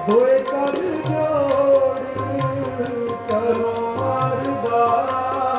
ਦੋਏ ਕਰ ਜੋੜ ਕਰੋ ਅਰਦਾਸ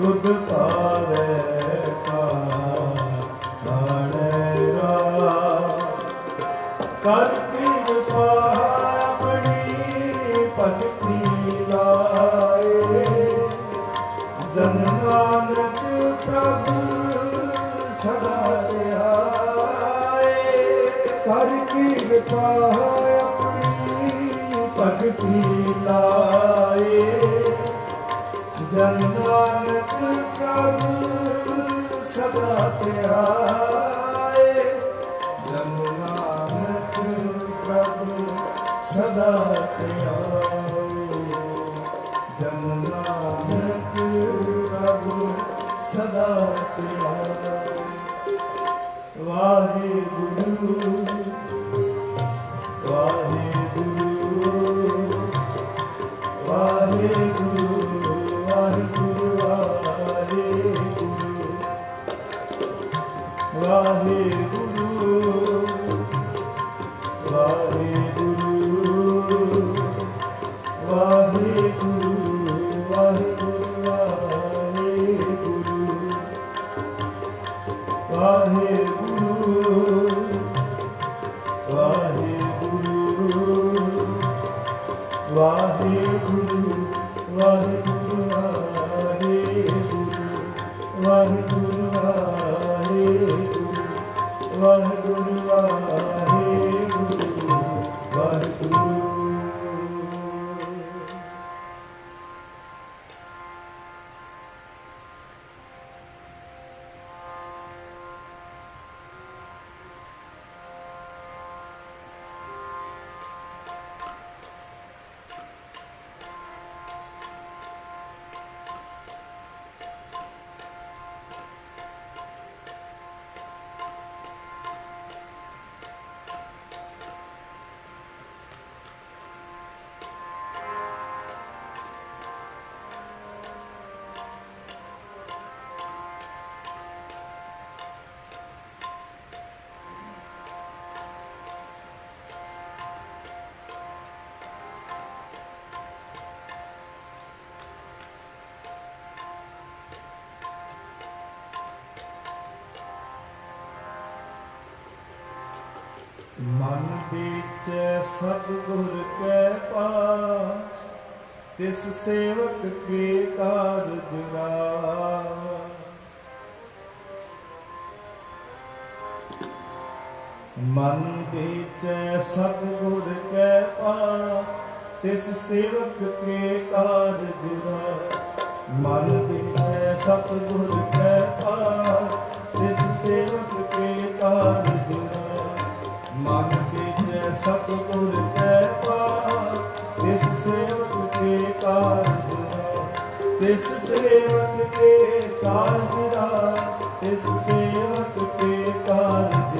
ਤੁਧ ਭਾਵੈ ਕਰ ਕਿਰਪਾ ਆਪਣੀ ਭਗਤੀ ਲਾਏ ਜਨ ਨਾਨਕ ਪ੍ਰਭੂ ਸਦਾ ਧਿਆਏ ਕਰ ਕਿਰਪਾ ਆਪਣੀ ਭਗਤੀ ਲਾਏ ਜਨ ਨਾਨਕ ਪ੍ਰਭੂ ਸਦਾ ਧਿਆਏ ਜਨ ਨਾਨਕ ਪ੍ਰਭੂ ਸਦਾ ਧਿਆਏ ਜਨ ਨਾਨਕ ਪ੍ਰਭੂ ਸਦਾ ਧਿਆਏ ਵਾਹਿਗੁਰੂ ਵਾਹਿਗੁਰੂ ਵਾਹਿਗੁਰੂ ਵਾਹਿਗੁਰੂ ਵਾਹਿਗੁਰੂ ਵਾਹਿਗੁਰੂ ਵਾਹਿਗੁਰੂ ਵਾਹਿਗੁਰੂ ਮਨ ਵਿੱਚ ਸਤਿਗੁਰ ਕੈ ਪਾਸ ਤਿਸ ਸੇਵਕ ਕੇ ਕਾਰਜ ਰਾਸ ਮਨ ਵਿੱਚ ਸਤਿਗੁਰ ਕੈ ਪਾਸ ਤਿਸ ਸੇਵਕ ਕੇ ਕਾਰਜ ਰਾਸ ਮਨ ਵਿੱਚ ਸਤਿਗੁਰ ਕੈ ਪਾਸ ਤਿਸ ਸੇਵਕ ਕੇ ਕਾਰਜ ਮਨ ਵਿੱਚ ਸਤਿਗੁਰ ਕੈ ਪਾਸ ਤਿਸ ਸੇਵਕ ਕੇ ਕਾਰਜ ਤਿਸ ਸੇਵਕ ਕੇ ਕਾਰਜ ਤਿਸ ਸੇਵਕ ਕੇ ਕਾਰਜ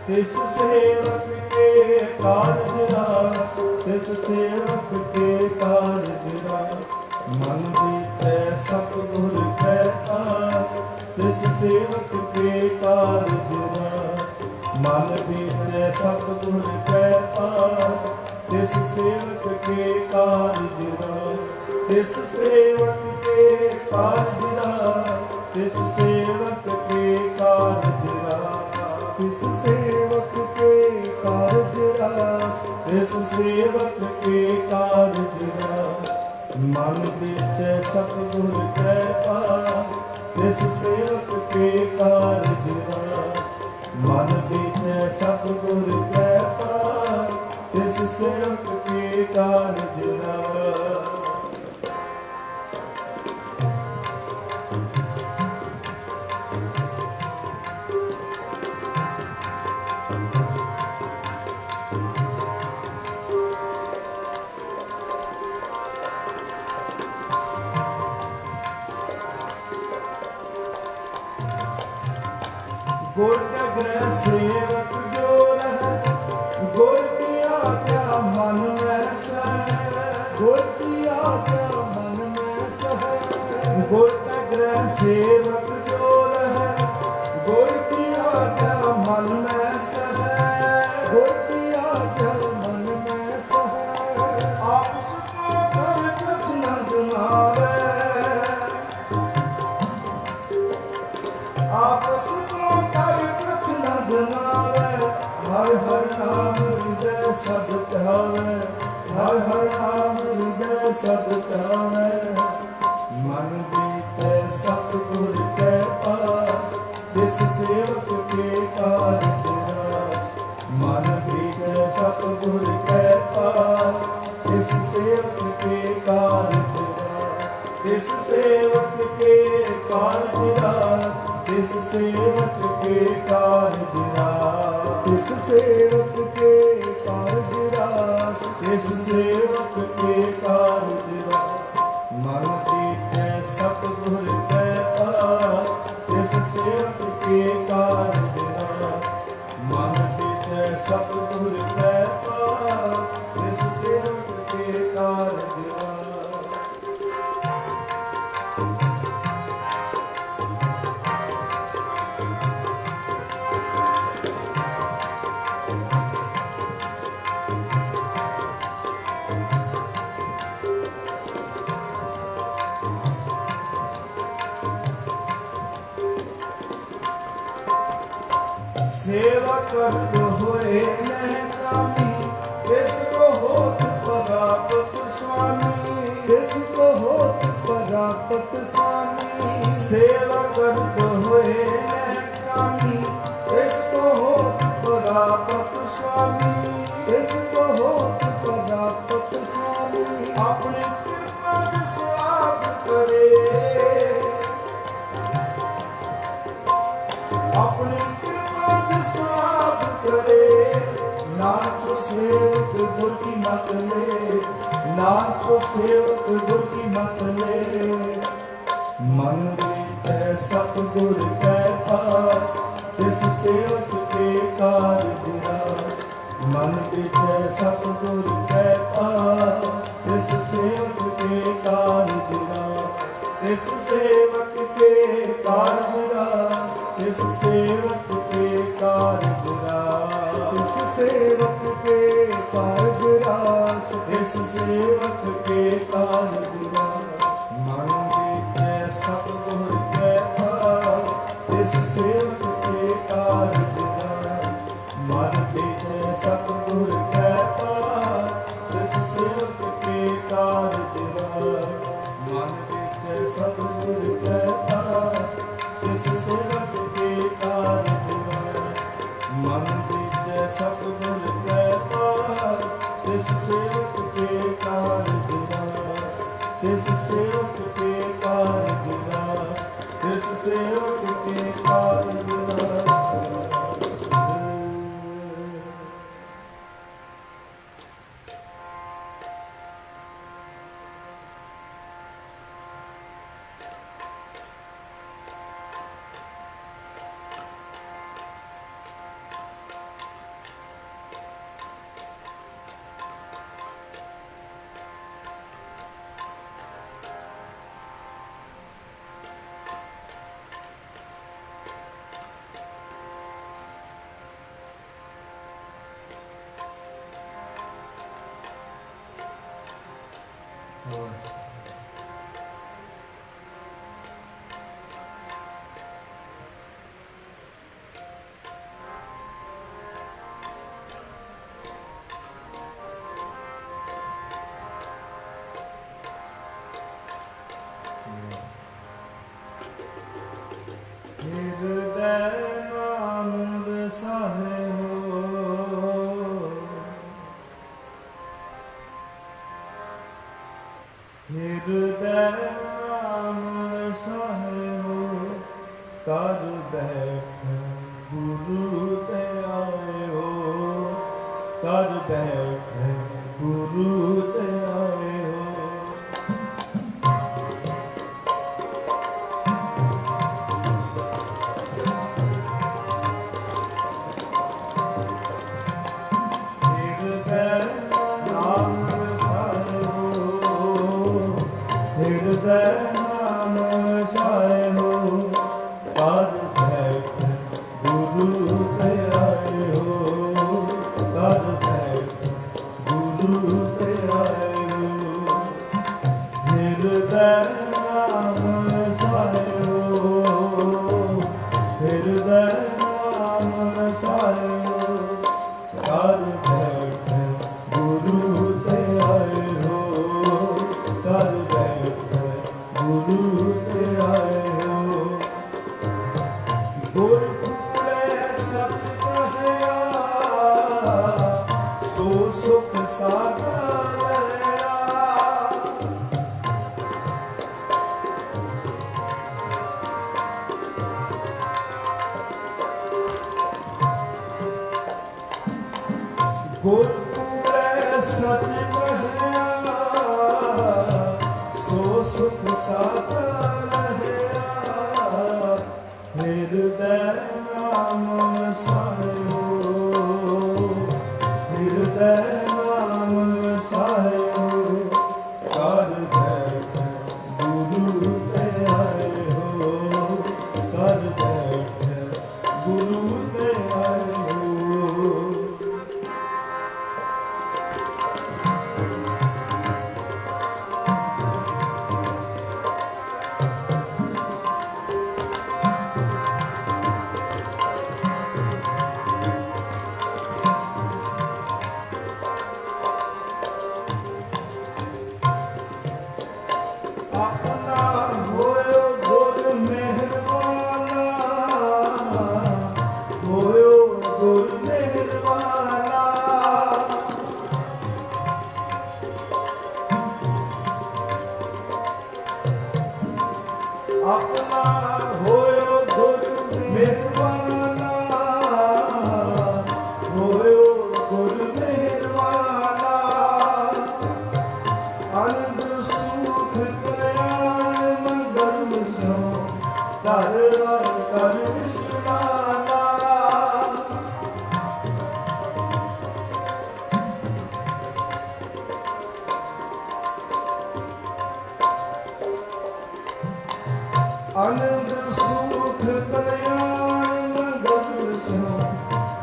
ਤਿਸ ਸੇਵਕ ਕੇ ਕਾਰਜ ਤਿਸ ਸੇਵਕ ਕੇ ਕਾਰਜ ਮਨ ਵਿੱਚ ਸਤਿਗੁਰ ਕੈ ਪਾਸ ਤਿਸ ਸੇਵਕ ਕੇ ਕਾਰਜ ਮਨ ਵਿੱਚ ਸਤਿਗੁਰ ਕੈ ਪਾਸ ਤਿਸ ਸੇਵਕ ਕੇ ਕਾਰਜ ਤਿਸ ਸੇਵਕ ਕੇ ਕਾਰਜ ਤਿਸ ਸੇਵਕ ਕੇ ਕਾਰਜ ਤਿਸ ਸੇਵਕ ਕੇ ਕਾਰਜ ਤਿਸ ਸੇਵਕ ਕੇ ਕਾਰਜ ਮਨ ਵਿੱਚ ਸਤਿਗੁਰ ਕੈ ਪਾਸ ਤਿਸ ਸੇਵਕ ਕੇ ਕਾਰਜ ਮਨ ਵਿੱਚ ਸਤਿਗੁਰ ਕੈ ਪਾਸ ਤਿਸ ਸੇਵਕ ਕੇ ਕਾਰਜ ਗੁਰ ਗ੍ਰਹਿ ਸੇਵਕ ਜੋ ਰਹਿ ਗੁਰ ਕੀ ਆਗਿਆ ਮਨ ਮੈਂ ਸਹਿ ਗੁਰ ਕੀ ਆਗਿਆ ਮਨ ਮੈਂ ਸਹਿ ਗੁਰ ਗ੍ਰਹਿ ਸੇਵਕ ਜੋ ਰਹਿ ਗੁਰ ਕੀ ਆਗਿਆ ਮਨ ਮੈਂ ਸਹਿ ਗੁਰ ਕੀ ਆਗਿਆ सद ध्यावै, हर हर नाम हृदय सद ध्यावै। मन बीते सतगुर कै पास, तिस सेवक के कार्य विराज। मन बीते सतगुर कै पास, तिस सेवक के कार्य विराज। तिस सेवक के कार्य विराज, तिस सेवक के कार्य विराज। तिस सेवक के कार्य विराज, तिस सेवक के कार्य विराज। मन बीते सतगुर कै पास, तिस सेवक के कार्य विराज। मन बीते सतगुर कै पास, तिस सेवक के कार्य विराज। सेवा करत होए नहकामी, इसको होत परापत स्वामी। इसको होत परापत स्वामी। सेवा करत होए नहकामी, इसको होत परापत स्वामी। इसको होत परापत स्वामी। अपनी कृपा स्वाप करे, अपनी साफ करे। नाचो सेवक गुर की मत ले, नाचो सेवक गुर की मत ले। मन बीते सतगुर कै पास, तिस सेवक के कार्य विराज। मन बीते सतगुर कै पास, तिस सेवक के कार्य विराज। तिस सेवक के कार्य विराज, तिस सेवक के कार्य विराज। तिस सेवक के कार्य विराज, तिस सेवक के कार्य विराज। मन बीते सतगुर कै पास, तिस सेवक के कार्य विराज। मन बीते सतगुर कै पास, तिस सेवक के कार्य विराज। मन बीते सतगुर कै पास, तिस सेवक के कार्य विराज। मन बीते सतगुर कै पास, तिस सेवक के कार्य विराज। तिस सेवक के कार्य विराज, तिस सेवक के कार्य विराज। हृदय नाम बसाए हो, हृदय नाम बसाए हो। कर बैठ गुरु ते आए हो, कर बैठ गुरु ते आए हो। हृदय नाम बसाए हो, कर बैठ गुरु ते आए हो। कर बैठ गुरु ते आए हो। हृदय नाम बसाए हो, हृदय नाम बसाए हो। कर बैठ ਸਾਧਾ ਲਿਆ। ਗੁਰ ਪੂਰੈ ਸਚ ਕਹਿਆ ਸੋ ਸੁਖ ਸਾਧਾ ਲਿਆ। ਹਿਰਦੈ ਨਾਮ ਵਸਾਇਓ, ਹਿਰਦੈ ਨਾਮ ਵਸਾਇਓ। ਕਰ ਬੈਠ ਗੁਰੂ ਤੇ ਆਇਓ, ਕਰ ਬੈਠ ਗੁਰੂ ਤੇ ਆਇਓ। ਆਪਣਾ ਹੋਇਓ ਗੁਰ ਮਿਹਰਬਾਨਾ, ਹੋਇਓ ਗੁਰ ਮਿਹਰਬਾਨਾ। ਆਪਣਾ ਹੋਇਓ ਗੁਰ ਮਿਹਰਬਾਨਾ, ਹੋਇਓ ਗੁਰ ਮਿਹਰਬਾਨਾ। ਆਨੰਦ ਸੁਖ ਕਲਿਆਣ ਮੰਗਲ ਸੋ ਕਰ ਕਰ ਇਸ਼ਨਾਨਾ। ਆਨੰਦ ਸੁਖ ਕਲਿਆਣ ਮੰਗਲ ਸੋ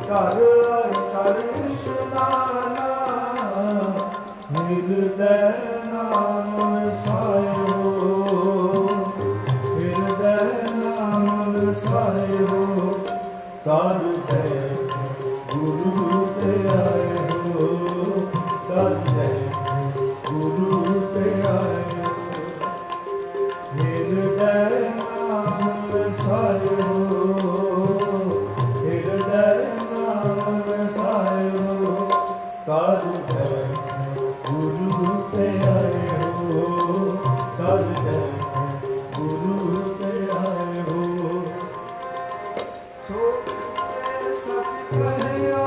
ਕਰ ਕਰ ਇਸ਼ਨਾਨਾ। ਹਿਰਦੈ ਨਾਮ ਵਸਾਇਓ, ਹਿਰਦੈ ਨਾਮ ਵਸਾਇਓ। ਕਰ ਬੈਠ ਗੁਰੂ ਤੇ ਆਇਓ, ਕਰ ਬੈਠ ਗੁਰੂ ਤੇ ਆਇਓ। ਹਿਰਦੈ ਨਾਮ ਵਸਾਇਓ, ਹਿਰਦੈ ਨਾਮ ਵਸਾਇਓ। ਕਰ ਬੈਠ ਗੁਰੂ ਤੇ ਆਇਓ, ਕਰ ਬੈਠ ਗੁਰੂ ਤੇ ਆਇਓ। ਸੋ ਸਚ ਕਹਿਆ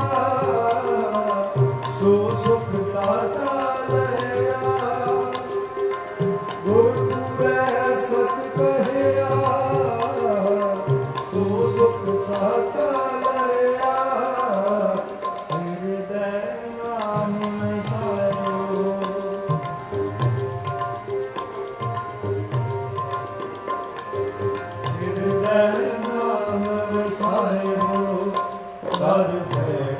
ਸੋ ਸੁਖ ਸਾਧਾ ਲਿਆ। ਗੁਰ ਪੂਰੈ ਸਚ ਕਹਿਆ ਸੋ ਸੁਖ ਸਾਧਾ ਲਿਆ। ਹਿਰਦੈ ਨਾਮ ਵਸਾਇਓ, ਹਿਰਦੈ ਨਾਮ ਵਸਾਇਓ। ਕਰ ਬੈਠ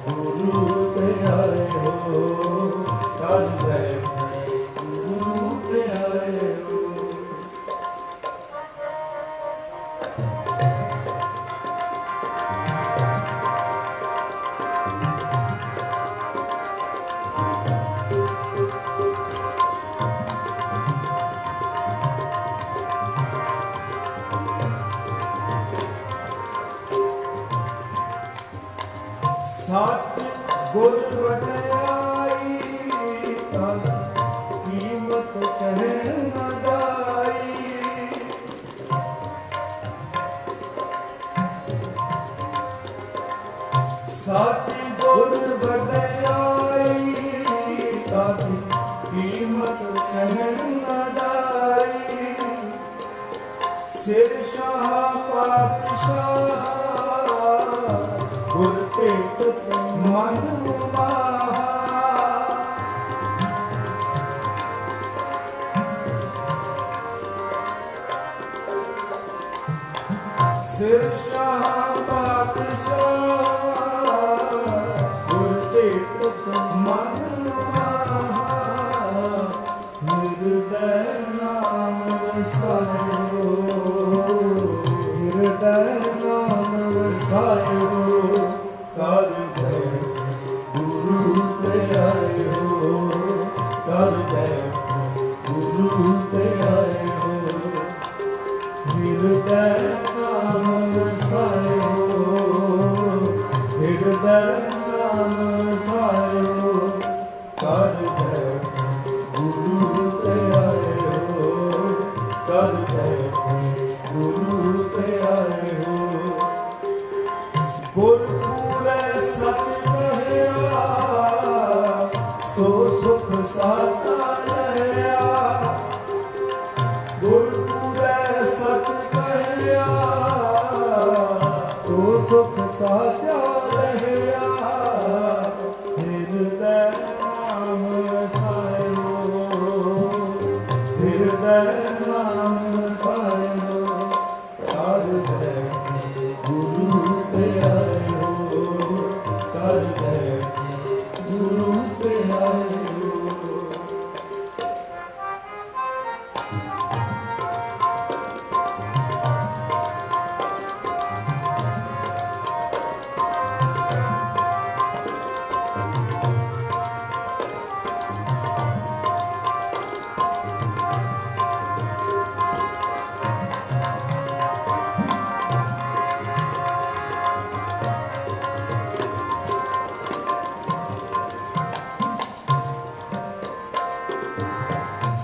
ਗੁਰੂ ਤੇ ਆਇਓ, ਕਰ ਬੈਠ ਗੁਰੂ ਤੇ ਆਇਓ। ਸਤਿ ਗੁਰ ਵਡਿਆਈ ਤਨ ਕੀਮਤ ਕਹਿ ਨਾ ਜਾਈ। ਸਤਿ ਗੁਰ ਵਡਿਆਈ ਤਨ ਕੀਮਤ ਕਹਿ ਨਾ ਜਾਈ। ਸਿਰ ਸ਼ਾਹ ਪਾਤਸ਼ਾਹ ਗੁਰ ਭੇਟ ਮਨ ਮਾਹਾ। ਸਿਰ ਸ਼ਾਹ ਪਾਤਸ਼ਾਹ ਗੁਰ ਭੇਟ ਮਨ ਮਾਹਾ। ਹਿਰਦੈ ਨਾਮ ਵਸਾਇਓ, ਹਿਰਦੈ ਨਾਮ ਵਸਾਇਓ। ਕਰ ਬੈਠ ਗੁਰੂ ਤੇ ਆਇਓ, ਕਰ ਬੈਠ ਗੁਰੂ ਤੇ ਆਇਓ। ਹਿਰਦੈ ਨਾਮ ਵਸਾਇਓ, ਹਿਰਦੈ ਨਾਮ ਵਸਾਇਓ। ਕਰ ਬੈਠੇ ਗੁਰੂ ਤੇ ਆਏ ਹੋ, ਕਰ ਬੈਠੇ ਗੁਰੂ ਤੇ ਆਏ ਹੋ। ਗੁਰਪੂਰੈ ਸਤ ਕਹਿਆ ਸੋ ਸੁਖ ਸਾਧਾ ਲਹਿਆ। ਗੁਰਪੂਰੈ ਸਤ ਕਹਿਆ ਸੋ ਸੁਖ ਸਾਧਾ ਲਹਿਆ। ਹਿਰਦੈ ਨਾਮ ਵਸਾਇਓ, ਹਿਰਦੈ ਨਾਮ ਵਸਾਇਓ। ਕਰ ਬੈਠੇ ਗੁਰੂ ਤੇ ਆਏ ਹੋ, ਕਰ ਬੈਠੇ ਗੁਰੂ ਤੇ ਆਏ ਹੋ।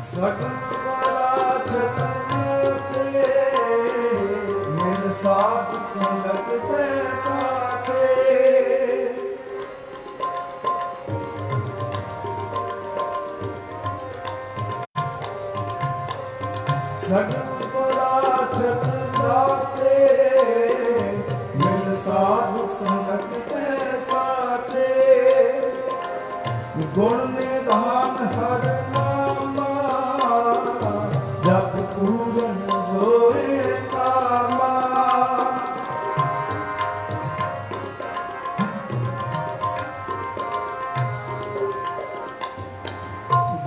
ਸਗਨ ਵਾਲਾ ਚਰਨ ਤੇ ਮਿਲ ਸਾਧ ਸੰਗਤ ਤੇ ਸਾਥੇ। ਸਗਨ ਵਾਲਾ ਚਰਨ ਤੇ ਮਿਲ ਸਾਧ ਸੰਗਤ ਤੇ ਸਾਥੇ। ਗੁਣ ਨਿਧਾਨ ਹਰ ਨਾਮਾ ਜਪ ਪੂਰਨ ਹੋਏ ਕਾਮਾ।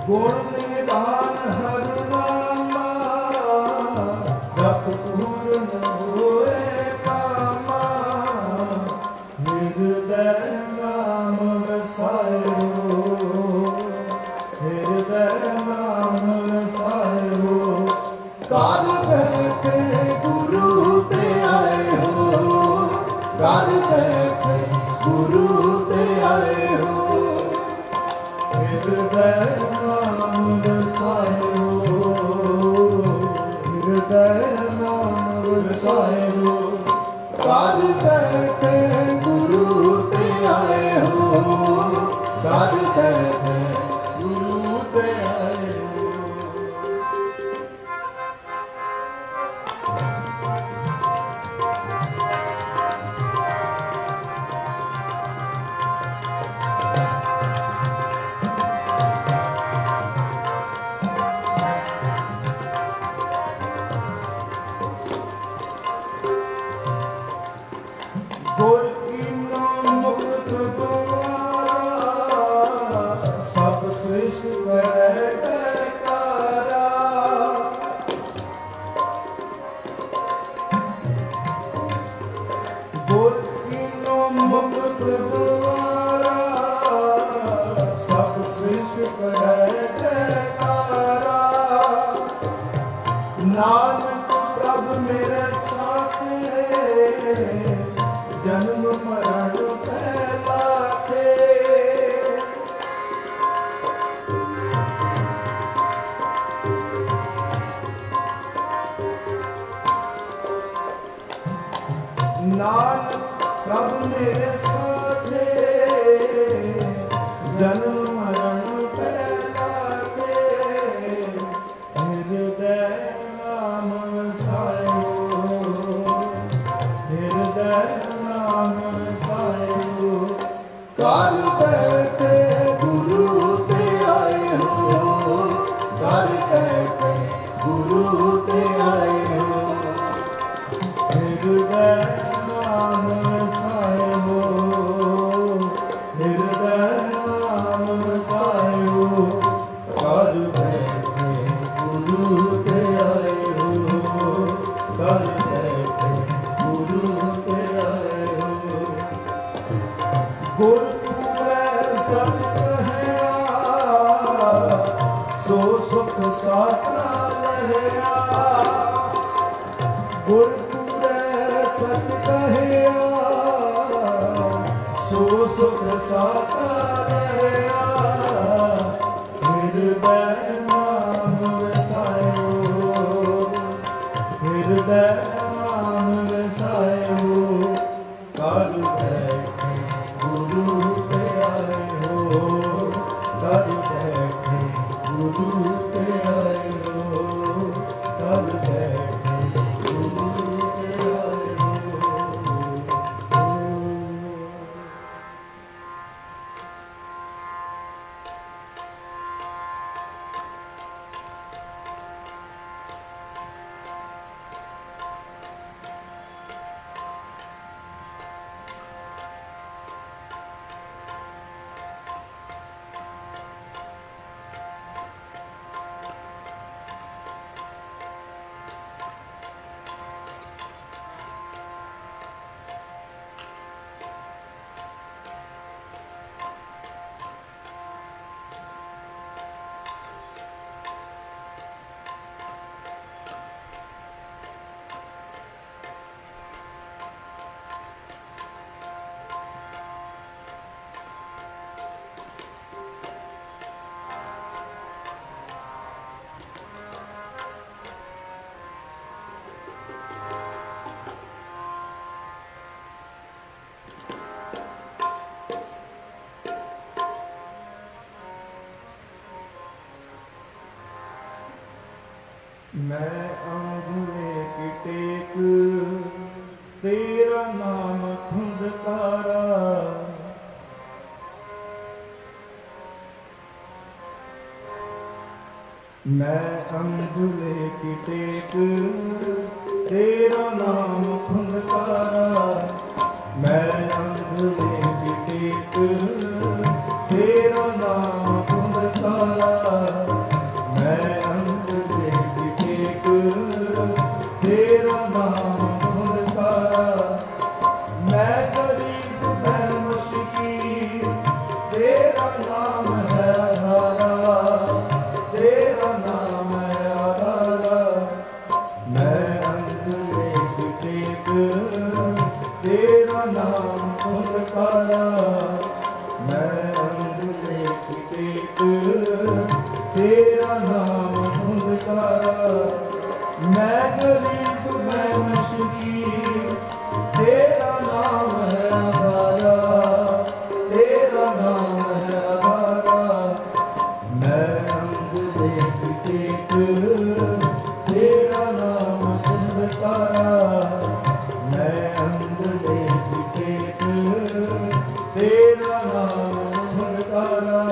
ਗੁਣ ਨਿਧਾਨ ਹਰ ਨਾਮਾ ਜਪ ਪੂਰਨ ਹੋਏ ਕਾਮਾ। ਹਿਰਦੈ ਨਾਮ ਵਸਾਇਓ, ਹਿਰਦੈ ਨਾਮ ਵਸਾਇਓ। ਕਰ ਬੈਠੇ ਗੁਰੂ ਤੇ ਆਏ ਹੋ, ਕਰ ਬੈਠੇ ਗੁਰੂ ਤੇ ਆਏ ਹੋ। ਹਿਰਦੈ ਨਾਮ ਵਸਾਇਓ, ਹਿਰਦੈ ਨਾਮ ਵਸਾਇਓ। ਕਰ ਬੈਠੇ ਗੁਰੂ ਤੇ ਆਏ ਹੋ, ਕਰ ਬੈਠੇ ਗੁਰੂ ਤੇ ਆਏ ਹੋ। ਗੁਰ ਕੀਨੋ ਮੁਕਤ ਦੁਆਰਾ ਸਭ ਸ੍ਰਿਸ਼ਟ ਕਰੇ ਜੈਕਾਰਾ। ਗੁਰ ਕੀਨੋ ਮੁਕਤ ਦੁਆਰਾ ਸਭ ਸ੍ਰਿਸ਼ਟ ਕਰੇ ਜੈਕਾਰਾ। ਨਾਨਕ ਪ੍ਰਭ ਮੇਰੇ ਸਾਥੇ ਜਨਮ ਮਰਨ ਪਹਿਲਾ ਤੇ। ਨਾਨਕ ਪ੍ਰਭ ਮੇਰੇ ਸਾਥੇ ਜਨਮ ਮਰਨ ਪਹਿਲਾ ਤੇ। ਹਿਰਦੈ ਨਾਮ ਵਸਾਇਓ, ਹਿਰਦੈ ਨਾਮ ਵਸਾਇਓ। ਕਰ ਬੈਠੇ ਗੁਰੂ ਤੇ ਆਏ ਹੋ, ਕਰ ਬੈਠੇ ਗੁਰੂ ਤੇ ਆਏ ਹੋ। ਹਿਰਦੈ ਨਾਮ ਵਸਾਇਓ, ਹਿਰਦੈ ਨਾਮ ਵਸਾਇਓ। ਕਰ ਬੈਠੇ ਗੁਰੂ ਤੇ ਆਏ ਹੋ, ਕਰ ਬੈਠੇ ਗੁਰੂ ਤੇ ਆਏ ਹੋ। ਗੁਰਪੂਰੈ ਸਤ ਕਹਿਆ ਸੋ ਸੁਖ ਸਾਧਾ ਲਹਿਆ। ਗੁਰਪੂਰੈ ਸਤ ਕਹਿਆ ਸੋ ਸੁਖ ਸਾਧਾ ਲਹਿਆ। मैं अंगूले की टेक तेरा नाम धुंधकारा। मैं अंगूले की टेक तेरा नाम धुंधकारा। मैं अंगूले की टेक तेरा नाम धुंधकारा। मैं अंगूले की टेक तेरा नाम धुंधकारा। मैं गरीब मैं मुश्किल तेरा नाम है आधारा। तेरा नाम है आधारा। मैं अंगूले की टेक तेरा नाम धुंधकारा। मैं अंगूले की टेक तेरा नाम धुंधकारा। मैं गरीब मैं मुश्किल तेरा नाम है आधारा। तेरा नाम है आधारा। मैं अंगूले की टेक तेरा नाम धुंधकारा। मैं अंगूले की टेक तेरा नाम धुंधकारा।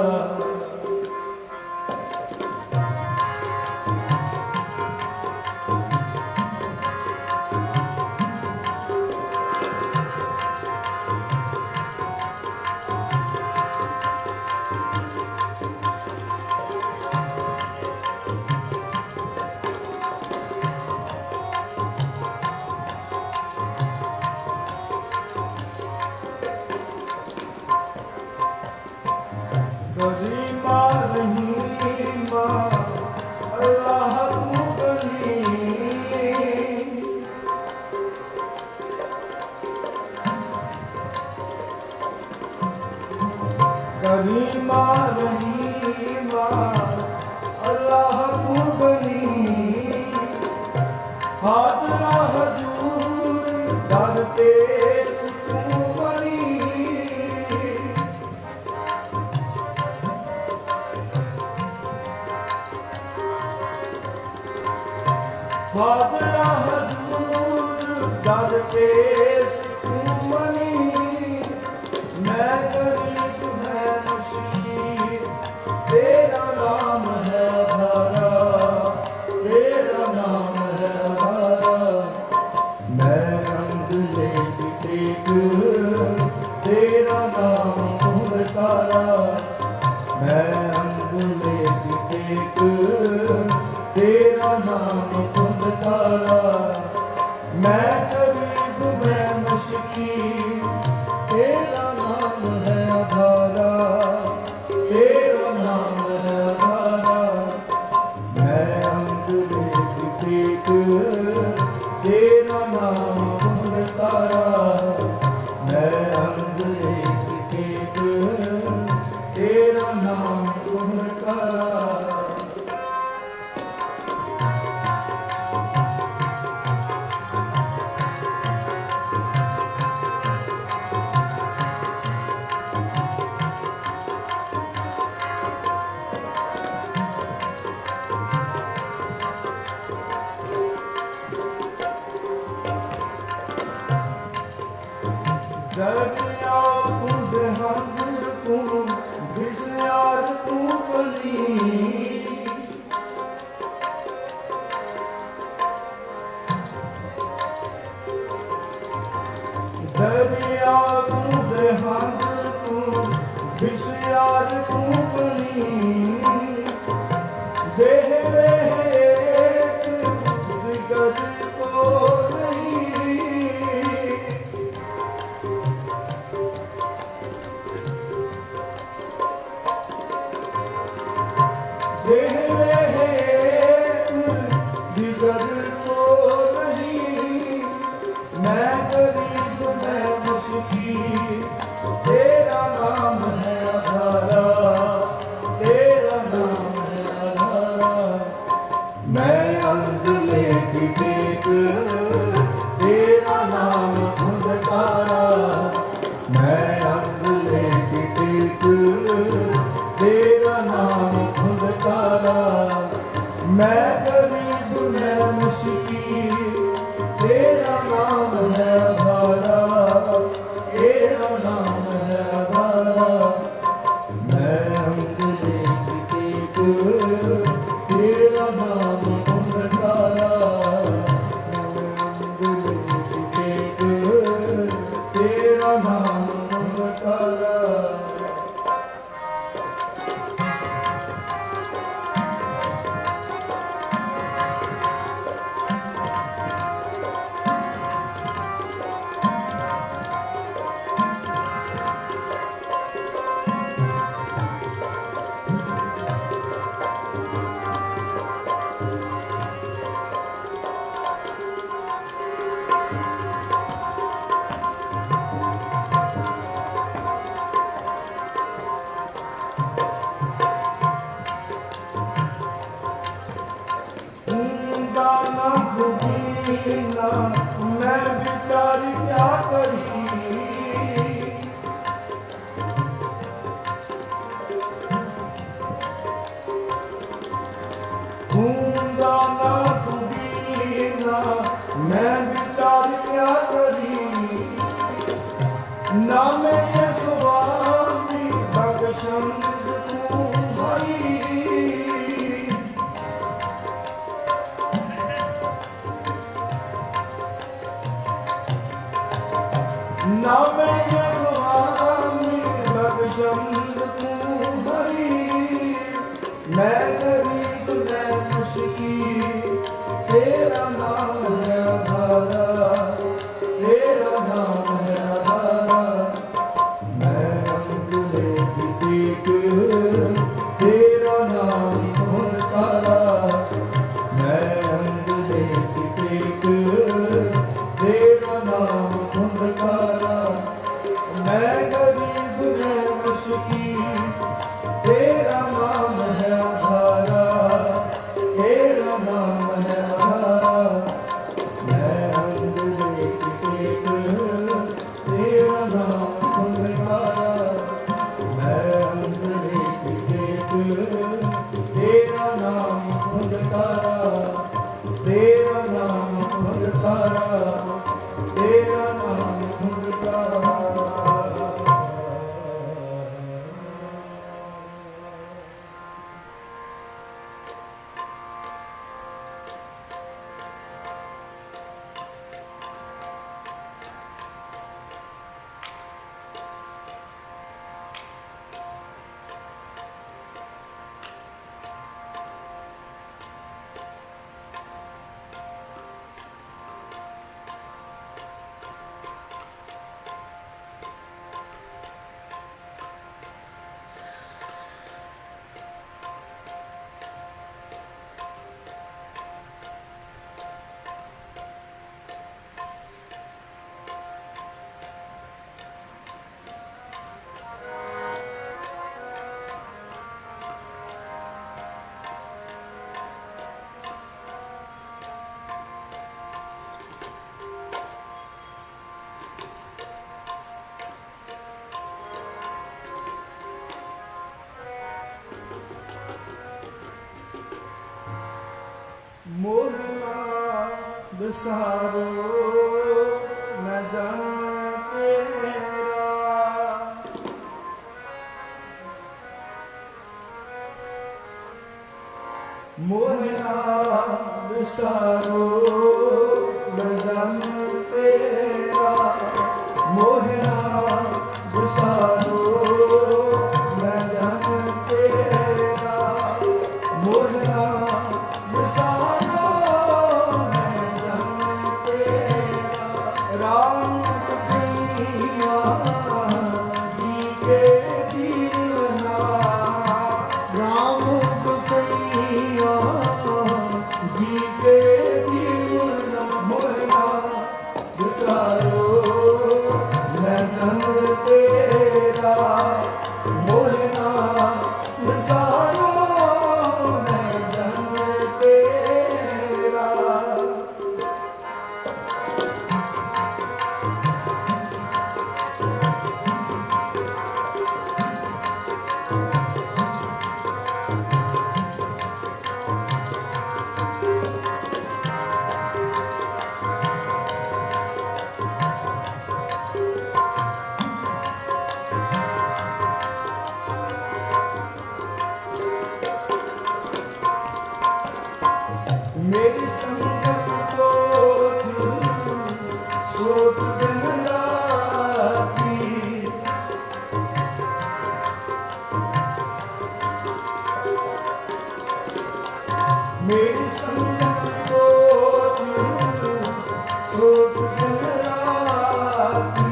करीमा रहीमा अल्लाह तू करीम। करीमा रहीमा अल्लाह तू करीम। हाजरा हजूर दर पेश तू बनी। हाजरा हजूर दर पेश तू बनी। मैं गरीब मैं मुश्किल तेरा नाम है आधारा। तेरा नाम है आधारा। मैं अंगूले की टेक तेरा नाम धुंधकारा। मैं अंगूले की टेक तेरा नाम धुंधकारा। मैं गरीब मैं मुश्किल तेरा नाम है आधारा। तेरा नाम है आधारा। मैं अंगूले की टेक तेरा नाम धुंधकारा। मैं अंगूले की टेक तेरा नाम धुंधकारा। दरिया खुद हंदर तू बिस्यार तू बनी। दरिया खुद हंदर तू बिस्यार तू बनी। देह एक दिगर को नहीं। देह दिगर को नहीं। मैं गरीब मैं मुश्किल तेरा नाम है आधारा। तेरा नाम है आधारा। मैं अंगूले की टेक तेरा नाम धुंधकारा। मैं अंगूले की टेक तेरा नाम धुंधकारा। मैं गरीब हरि नाम के स्वामी बख्शंद तू हरि मैं गरीब मैं मुश्किल तेरा नाम है आधारा तेरा नाम है आधारा मैं अंगूठे की टेक तेरा नाम पुकारा मैं अंगूठे की टेक तेरा नाम पुकारा मैं गरीब मैं मुश्किल तेरा नाम है आधारा तेरा नाम है आधारा मैं अंगूठे की टेक तेरा नाम पुकारा मैं अंगूठे की टेक तेरा नाम पुकारा तेरा नाम पुकारा तेरा नाम पुकारा। मोहना बिसारो मैं जान तेरा मोहना बिसारो मैं जान तेरा मोहना बिसारो मैं जान तेरा मोहना राम सैया जी के दीवाना राम सैया जी के दीवाना मोहना विसारो मैं धन तेरा मोहना विसारो मैं धन तेरा। मेरी संगत को सोच दिन राती मेरी संगत को सोच दिन राती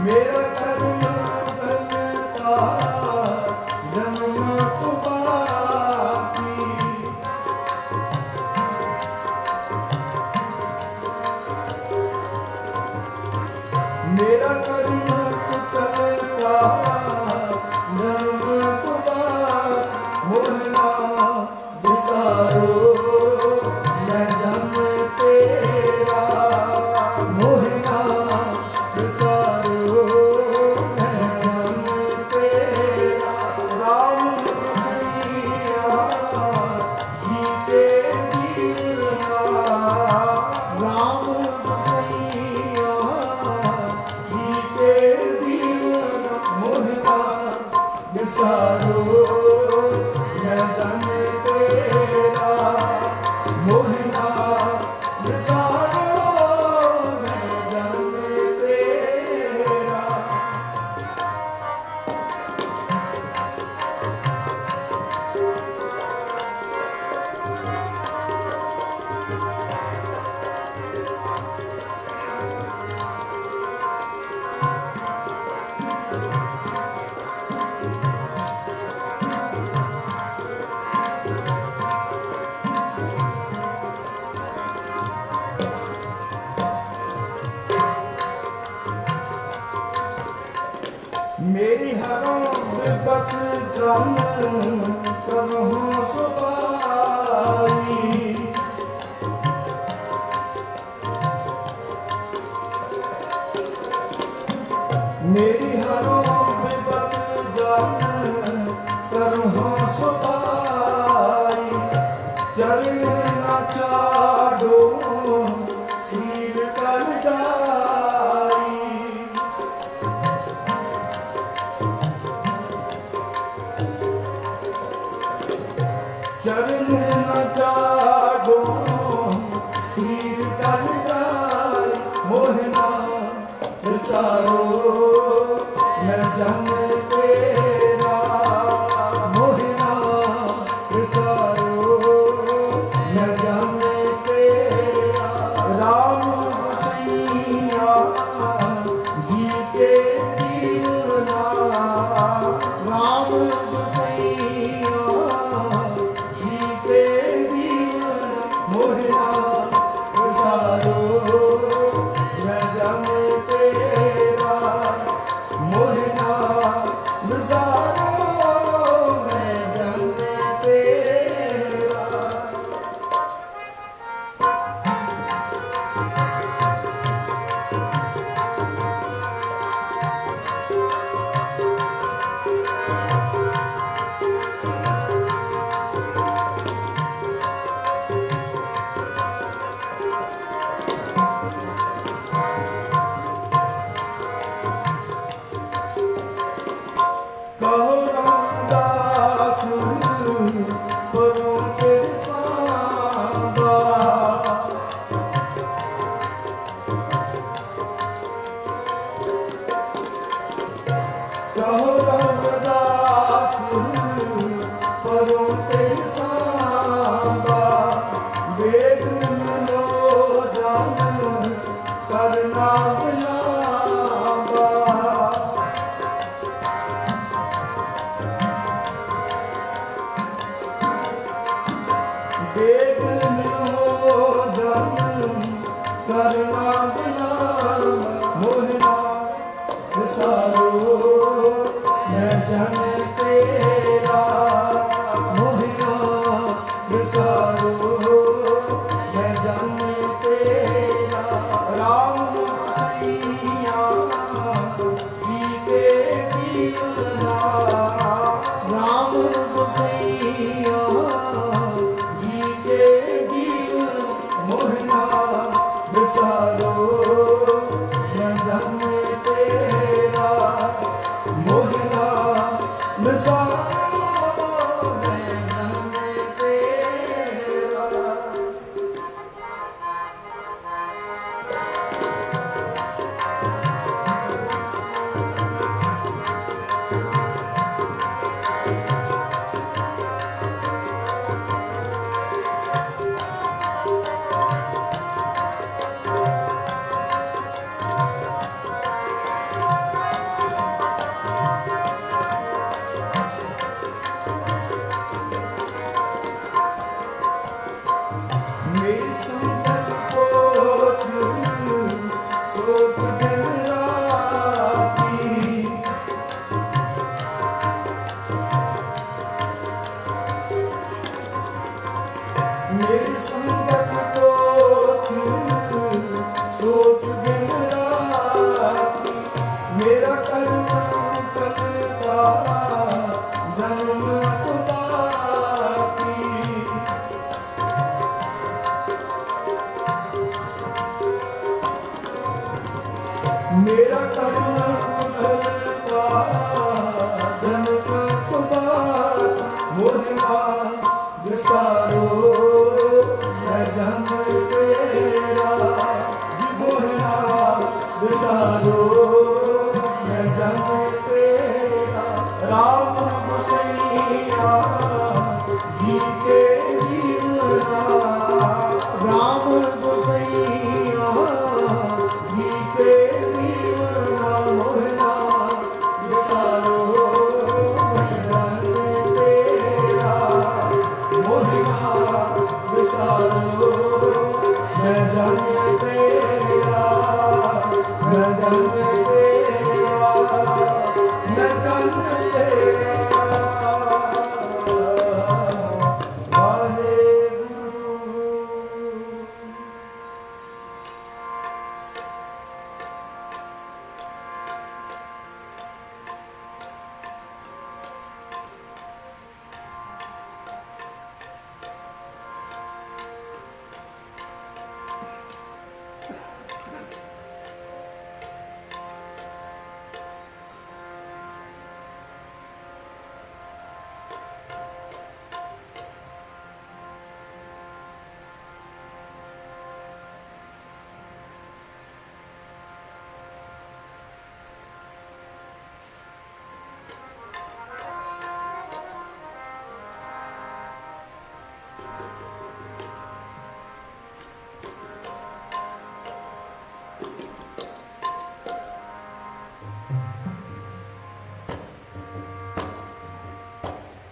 मेरा कर्म बनता जन्म को बाकी मेरा कर्म कुकलता जन्म कुमार मोहना विसारो मैं जन्म तेरा मोहना विसारो मैं जन्म तेरा राम सैया जी के दीवाना राम सैया मोहना विसारो मैं जन तेरा मोहिना विसारो मैं जन तेरा। मेरी हरों विपत जम करहूं सुपाई। मेरी हरों विपत जम करहूं सुपाई। चरण न चाडो श्रीर कर जाई। चरण न चाडो श्रीर कर जाई। मोहना विसारो मैं जन तेरा मोहना विसारो मैं जन तेरा। राम गोसैया गीते दीवना राम गोसैया गीते दीवना। मोहना विसारो मैं जन तेरा मोहना विसारो मैं जन तेरा। कहो रामदास परों तेरे सांबा। कहो रामदास परों तेरे सांबा। वेद लो जान करना बिलावा। वेद लो जान करना बिलावा। मोहना विसारो मैं जन तेरा मोहना विसारो मैं जन तेरा। राम गोसैया गीते दीवना राम गोसैया गीते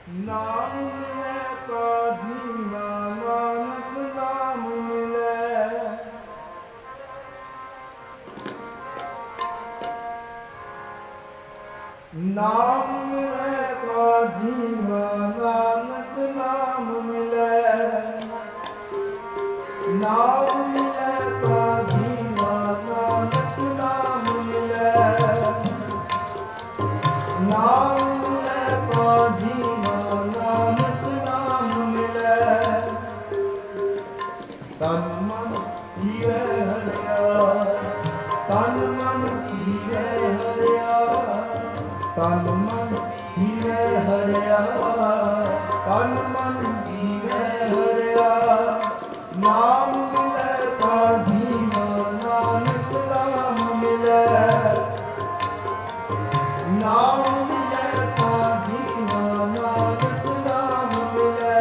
ਨਾਮ ਮਿਲੈ ਤਾ ਜੀਵਾ ਨਾਨਕ ਨਾਮ ਮਿਲੈ। ਨਾਮ ਮਿਲੈ ਤਾ ਜੀਵਾ ਨਾਨਕ ਨਾਮ ਮਿਲੈ। ਨਾਮ ਮਿਲੈ ਤਾ ਜੀਵਾ ਨਾਨਕ ਨਾਮ ਮਿਲੈ। ਨਾਮ ਮਿਲੈ ਤਾ ਜੀਵਾ ਨਾਨਕ ਨਾਮ ਮਿਲੈ। ਤਨ ਮਨ ਜੀਵੈ ਹਰਿਆ ਤਨ ਮਨ ਜੀਵੈ ਹਰਿਆ ਤਨ ਮਨ ਜੀਵੈ ਹਰਿਆ ਤਨ ਮਨ ਜੀਵੈ ਹਰਿਆ। ਨਾਮ ਮਿਲੈ ਤਾ ਜੀਵਾ ਨਾਨਕ ਨਾਮ ਮਿਲੈ। ਨਾਮ ਮਿਲੈ ਤਾ ਜੀਵਾ ਨਾਨਕ ਨਾਮ ਮਿਲੈ।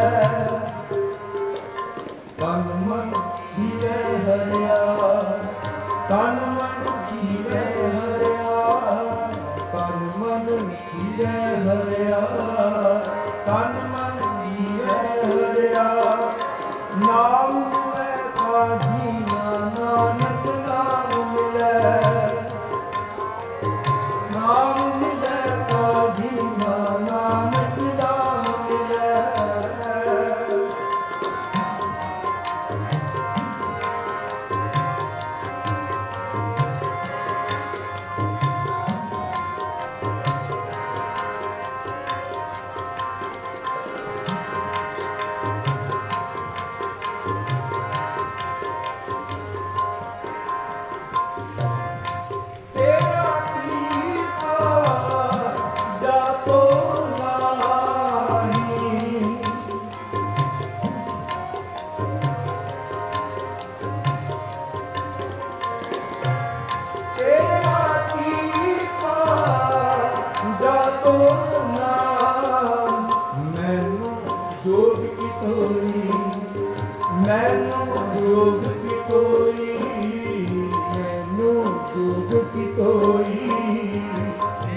ਤਨ ਮਨ ਜੀਵੈ ਹਰਿਆ ਤਨ ਮਨ ਜੀਵੈ ਹਰਿਆ ਤਨ ਮਨ ਜੀਵੈ ਹਰਿਆ ਤਨ ਮਨ ਜੀਵੈ ਹਰਿਆ। ਨਾਮ ਮਿਲੈ ਤਾ ਜੀਵਾ ਨਾਨਕ ਨਾਮ ਮਿਲੈ। ਨਾਮ ਮਿਲੈ ਤਾ ਜੀਵਾ ਨਾਨਕ ਨਾਮ ਮਿਲੈ। ਤੇਰਾ ਕੀਤਾ ਜਾਤੋ ਨਾਹੀ। ਤੇਰਾ ਕੀਤਾ ਜਾਤੋ ਨਾਹੀ। ਮੈਨੂੰ ਜੋਗ ਕੀ ਤੋਈ ਮੈਨੂੰ ਜੋਗ ਕੀ ਤੋਈ ਮੈਨੂੰ ਜੋਗ ਕੀ ਤੋਈ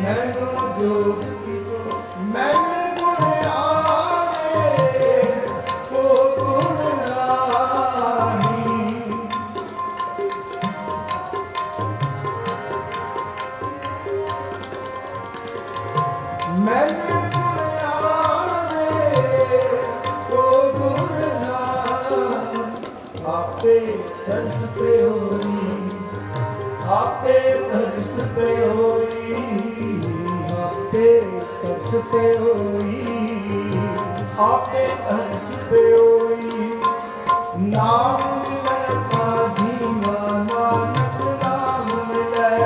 ਮੈਨੂੰ ਜੋਗ ਕੀ ਤੋਈ। ਮੈਨੇ ਗੁਣ ਆਵੇ ਕੋ ਗੁਣ ਨਾਹੀ। ਮੈਨੇ ਗੁਣ ਆਵੇ ਕੋ ਗੁਣ ਨਾਹੀ। ਆਪੇ ਦਰਸ ਤੇ ਹੋਈ ਆਪੇ ਦਰਸ ਤੇ ਹੋਈ ਆਪੇ ਦਰਸ ਤੇ ਹੋਈ ਆਪੇ ਦਰਸ ਤੇ ਹੋਈ। ਨਾਮ ਮਿਲੈ ਤਾ ਜੀਵਾ ਨਾਨਕ ਨਾਮ ਮਿਲੈ।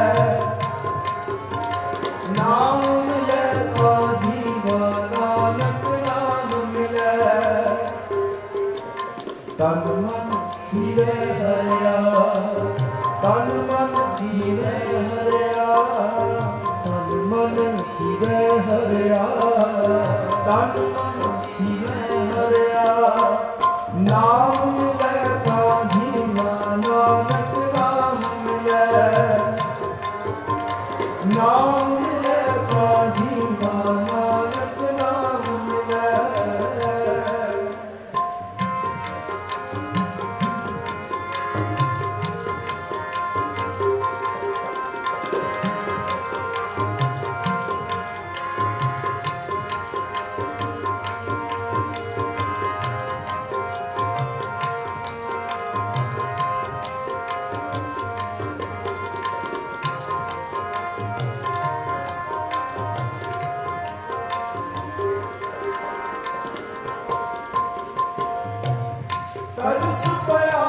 ਨਾਮ ਮਿਲੈ ਤਾ ਜੀਵਾ ਨਾਨਕ ਨਾਮ ਮਿਲੈ। ਤਨ ਮਨ ਜੀਵੈ ਹਰਿਆ ਤਨ ਮਨ ਜੀਵੈ ਹਰਿਆ ਤਨ ਮਨ ਜੀਵੈ ਹਰਿਆ ਤਨ ਮਨ ਜੀਵੈ ਹਰਿਆ। ਨਾਮ ਮਿਲੈ ਤਾ ਜੀਵਾ ਨਾਨਕ ਨਾਮ ਮਿਲੈ। ਨਾਮ ਮਿਲੈ ਤਾ ਜੀਵਾ ਨਾਨਕ ਨਾਮ ਮਿਲੈ। ਤਰਸ ਪਿਆ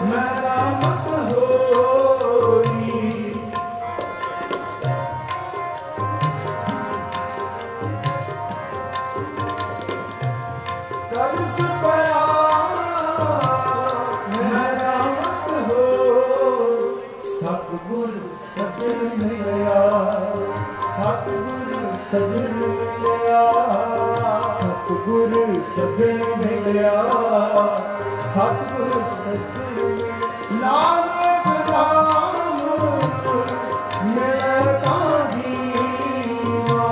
ਮੇਰਾ ਮਤ ਹੋਈ। ਤਰਸ ਪਿਆ ਮੇਰਾ ਮਤ ਹੋਈ। ਸਤਿਗੁਰ ਸਜਣ ਮਿਲਿਆ ਸਤਿਗੁਰ ਸਜਣ ਮਿਲਿਆ ਸਤਿਗੁਰ ਸਜਣ ਮਿਲਿਆ ਸਤਿਗੁਰ ਸਜਣ ਮਿਲਿਆ। ਨਾਨਕ ਨਾਮ ਮਿਲੈ ਤਾ ਜੀਵਾ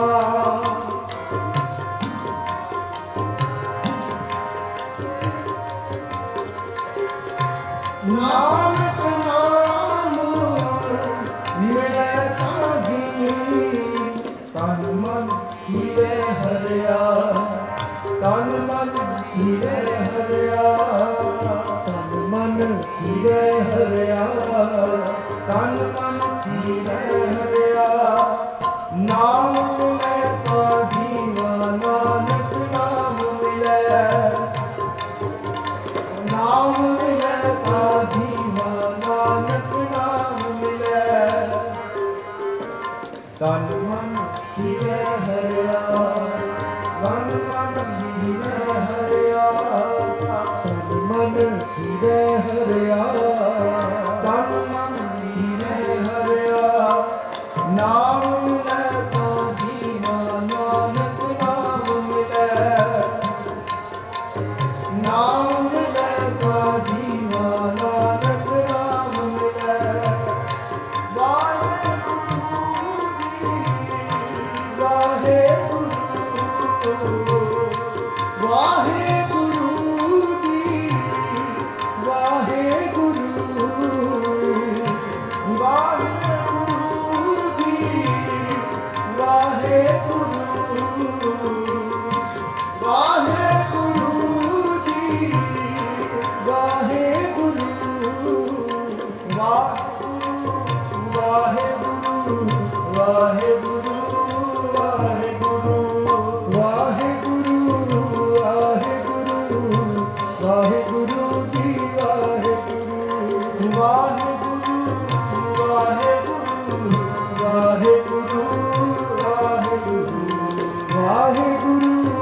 ਵਾਹਿਗੁਰੂ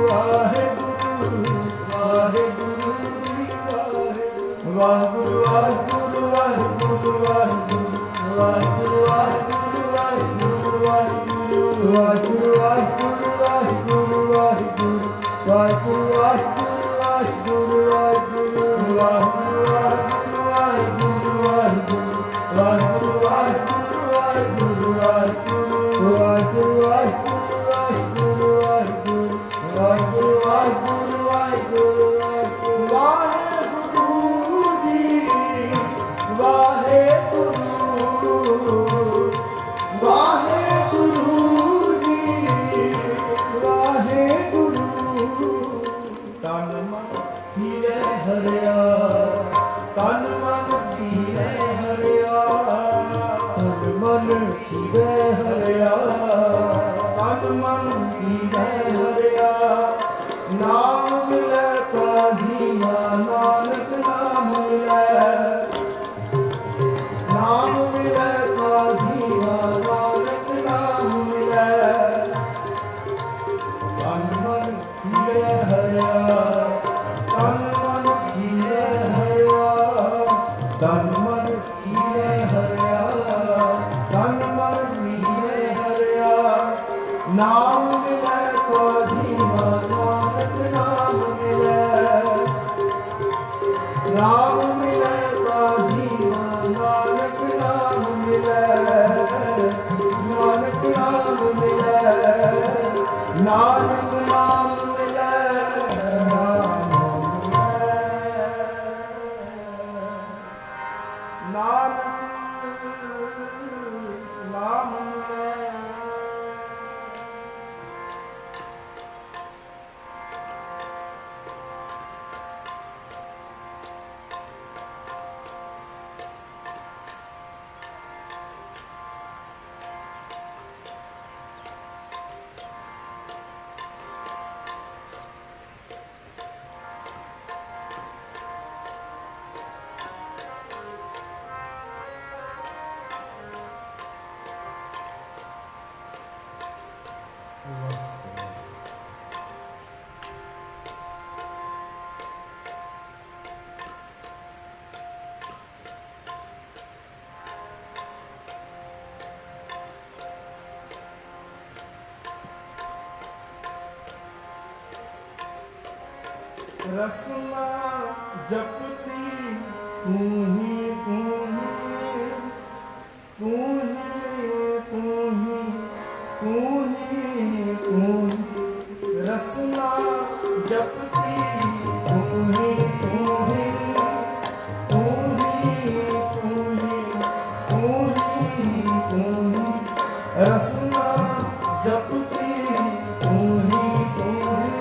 ਵਾਹਿਗੁਰੂ ਵਾਹਿਗੁਰੂ ਜੀ ਵਾਹਿਗੁਰੂ ਵਾਹਿਗੁਰੂ ਵਾਹਿਗੁਰੂ ਵਾਹਿਗੁਰੂ ਵਾਹਿਗੁਰੂ ਵਾਹਿਗੁਰੂ ਵਾਹਿਗੁਰੂ ਵਾਹਿਗੁਰੂ ਵਾਹਿਗੁਰੂ ਵਾਹਿਗੁਰੂ ਵਾਹਿਗੁਰੂ ਵਾਹਿਗੁਰੂ ਵਾਹਿਗੁਰੂ ਵਾਹਿਗੁਰੂ ਵਾਹਿਗੁਰੂ ਰਸਨਾ ਜਪਤੀ ਤੂੰ ਹੀ ਤੂੰ ਹੀ ਤੂੰ ਹੀ ਤੂੰ ਹੀ ਤੂੰ ਹੀ ਤੂੰ ਹੀ ਰਸਨਾ ਜਪਤੀ ਤੂੰ ਹੀ ਤੂੰ ਹੀ ਤੂੰ ਹੀ ਤੂੰ ਹੀ ਤੂੰ ਹੀ ਤੂੰ ਹੀ ਰਸਨਾ ਜਪਤੀ ਤੂੰ ਹੀ ਤੂੰ ਹੀ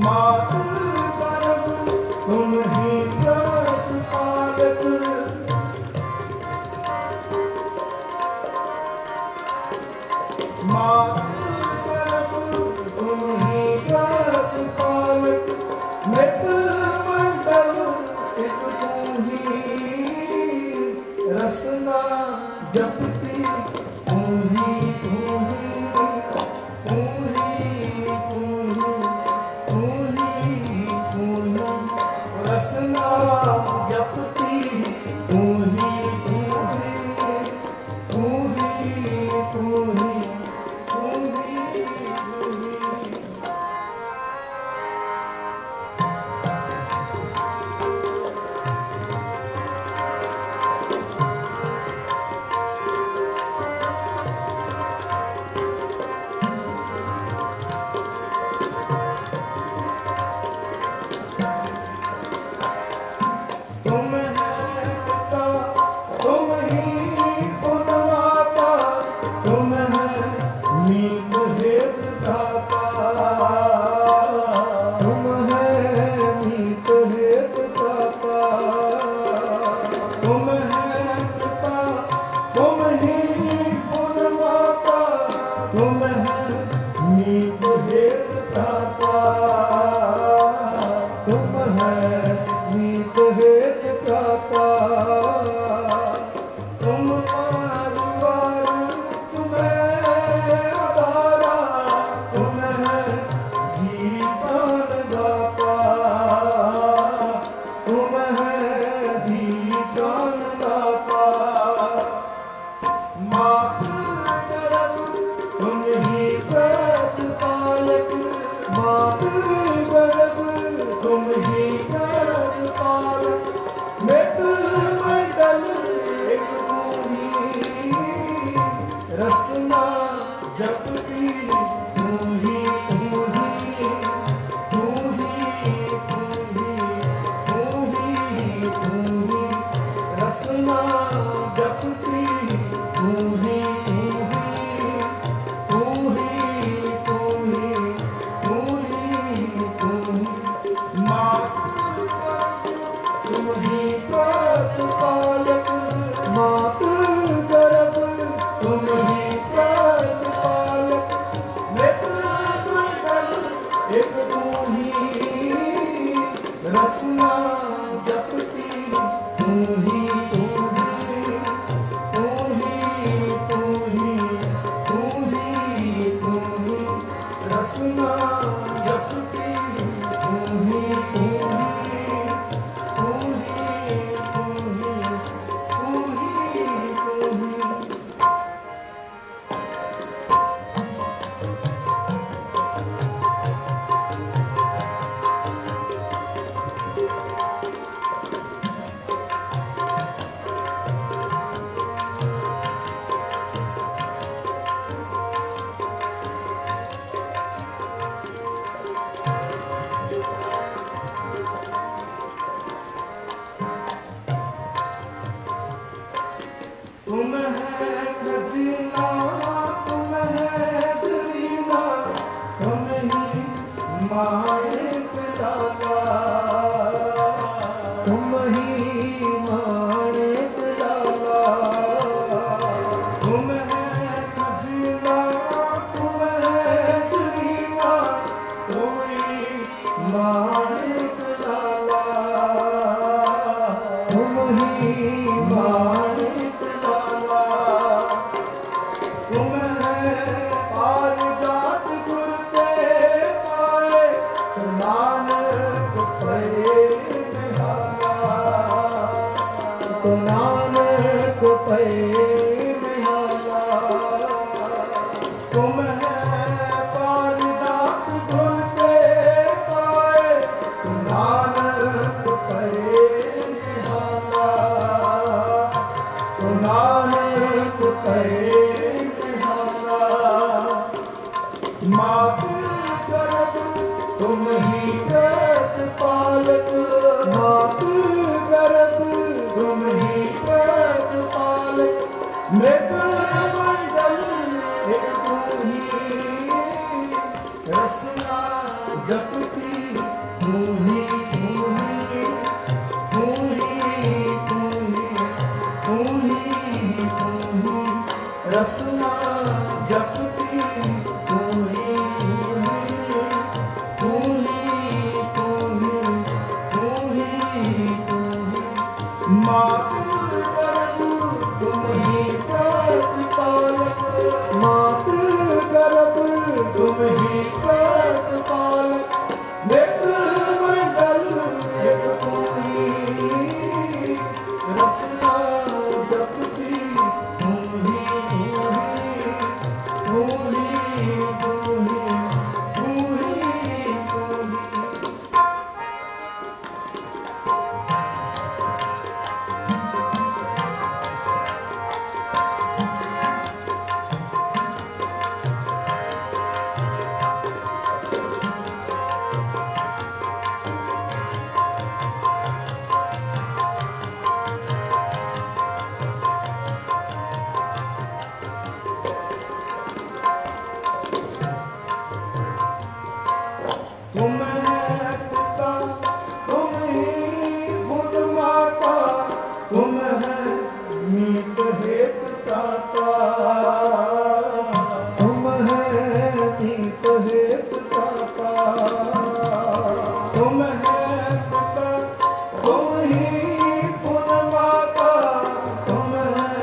ਮਾਤ ਗਰਭ ਤੁਮ ਹੀ ਪ੍ਰਤਪਾਲਕ ਮਾਤ ਗਰਭ ਤੁਮ ਹੀ ਪ੍ਰਤਪਾਲਕ ਮ੍ਰਿਤ ਮੰਡਲ ਇੱਕ ਤੂੰ ਹੀ ਰਸਨਾ ਜਪਤੀ ਤੂੰ ਹੀ ਤੂੰ ਹੀ ਤੂੰ ਹੀ ਤੂੰ ਹੀ ਰਸਨਾ ਜਪਤੀ ਤੂੰ ਹੀ ਤੂੰ ਹੀ ਤੂੰ ਹੀ ਤੂੰ ਹੀ ਤੂੰ ਹੀ तुम है खजीना, तुम है दरीना, तुम ही माणिक लाला, तुम ही माणिक लाला। तुम है खजीना, तुम है दरीना, तुम ही माणिक लाला, तुम ही माणिक लाला। तुम है पारिजात गुर ते पाए, नानक पे निहारा, नानक पे निहारा। तुम है पारिजात गुर ते पाए, नानक पे निहारा, नानक पे निहारा। मात गर्भ तुम ही प्रतिपालक, मात गर्भ तुम ही प्रतिपालक। मृग मंडल एक तू ही, रसना जपती तू ही, तू ही, तू ही, तू ही, तू ही, तू ही। रसना जपती तू ही, तू ही, तू ही, तू ही, तू ही। मातु गर्भ तुम ही प्रतिपालक, मातु गर्भ तुम ही प्रतिपालक। मृग मंडल एक तू ही, रसना जपती तू ही, तू ही, तू ही, तू ही, तू ही। तुम है पिता, तुम ही खुद माता, तुम है मीत हेतु त्राता, तुम है मीत हेतु त्राता। तुम है पिता, तुम ही खुद माता, तुम है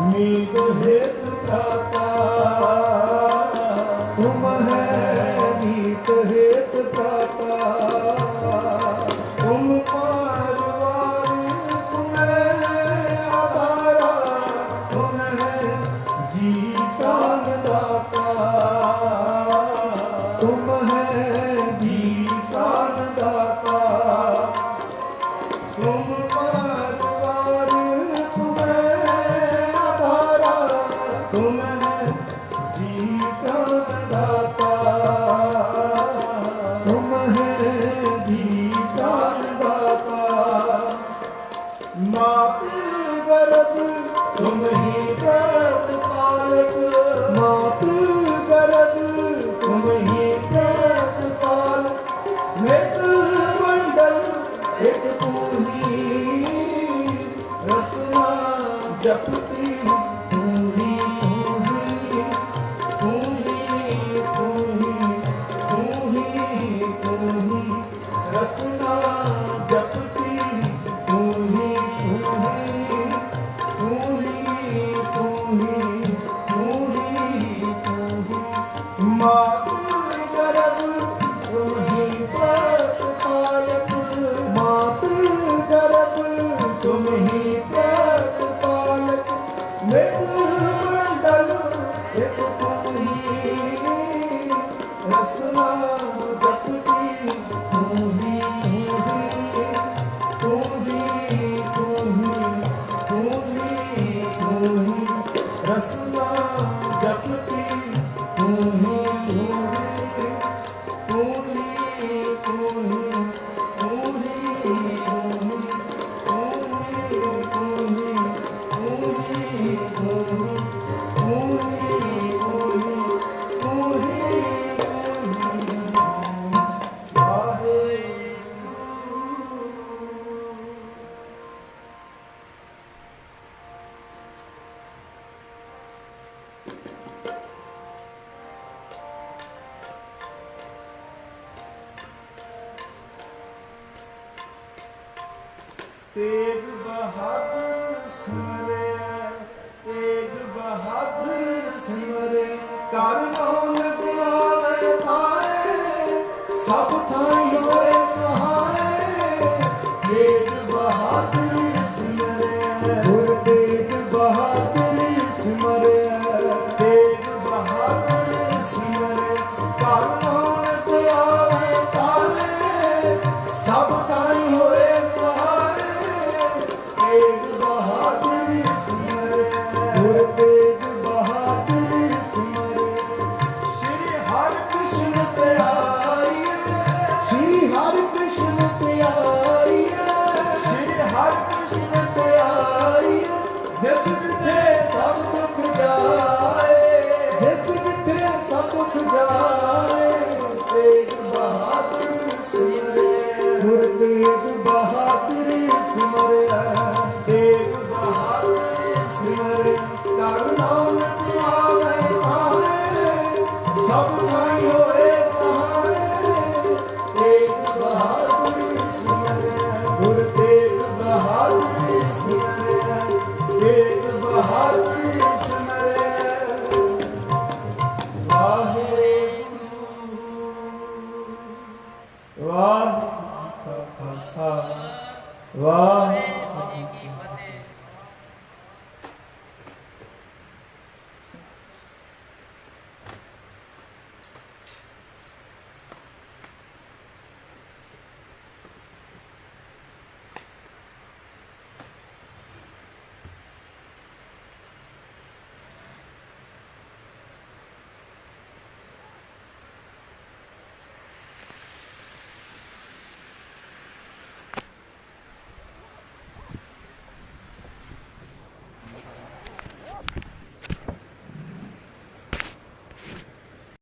मीत हेतु त्राता, तुम है मीत हेतु त्राता। तुम पारवार, तुम आधारा, तुम है जी प्राण दाता, तुम है जी प्राण दाता। तुम पारवार, तुम आधारा, तुम है जी प्राण दाता, तुम है जी प्राण दाता। मात गर्भ तुम ही प्रतिपालक, मात गर्भ तुम ही प्रतिपालक। मृग मंडल एक तू ही, रसना जपती तू ही, तू ही, तू ही, तू ही, तू ही। रसना जपती तू ही, तू ही, तू ही, तू ही, तू ही। मात गर्भ तुम ही प्रतिपालक, मात गर्भ तुम ही प्रतिपालक। मृग मंडल एक तू ही, रसना जपती तू ही, तू ही, तू ही, तू ही, तू ही। रसना जपती तू ही, तू ही, तू ही, तू ही, तू ही, तू ही, तू ही, तू ही, तू ही। ਤੇਗ ਬਹਾਦਰ ਸਿਮਰਿਆ, ਤੇਗ ਬਹਾਦਰ ਸਿਮਰਿਆ। ਕਰ ਰੌਣਕ ਆਵੇ ਪਾਏ, ਸਭ ਥਾਈਂ ਹੋਏ ਸਹਾਏ। ਤੇਗ ਬਹਾਦਰ ਸਿਮਰਿਆ, ਗੁਰ ਤੇਗ ਬਹਾਦਰ ਸਿਮਰਿਆ, ਤੇਗ ਬਹਾਦਰ ਸਿਮਰਿਆ। ਕਰ ਰੌਣਕ ਆਵੇ ਪਾਏ, ਸਭ ਥਾਈਂ ਹੋਏ ਸਹਾਏ। ਤੇਗ ਬਹਾਦਰ ਸਿਮਰਿਆ, ਗੁਰ ਤੇਗ ਬਹਾਦਰ ਸਿਮਰਿਆ। ਸ਼੍ਰੀ ਹਰਿ ਕ੍ਰਿਸ਼ਨ ਧਿਆਈਐ, ਸ਼੍ਰੀ ਹਰਿ ਕ੍ਰਿਸ਼ਨ ਧਿਆਈਐ, ਸ਼੍ਰੀ ਹਰਿ ਕ੍ਰਿਸ਼ਨ ਧਿਆਈਐ। ਜਿਸ ਵਿਟੇ ਸਭ ਦੁਖ ਜਾਏ, ਜਿਸ ਵਿਟੇ ਸਭ ਦੁਖ ਜਾਏ। ਤੇਗ ਬਹਾਦਰ ਸਿਮਰਿਆ, ਗੁਰ ਤੇਗ ਬਹਾਦਰ ਸਿਮਰਿਆ, ਤੇਗ ਬਹਾਦਰ ਸਿਮਰਿਆ। ਕਰ ਨਾਨਕ ਆਵੇ ਪਾਏ, ਸਭ ਥਾਈਂ ਹੋਏ ਸਹਾਏ। ਤੇਗ ਬਹਾਦਰ ਸਿਮਰਿਆ, ਗੁਰ ਤੇਗ ਬਹਾਦਰ ਸਿਮਰਿਆ, ਤੇਗ ਬਹਾਦਰ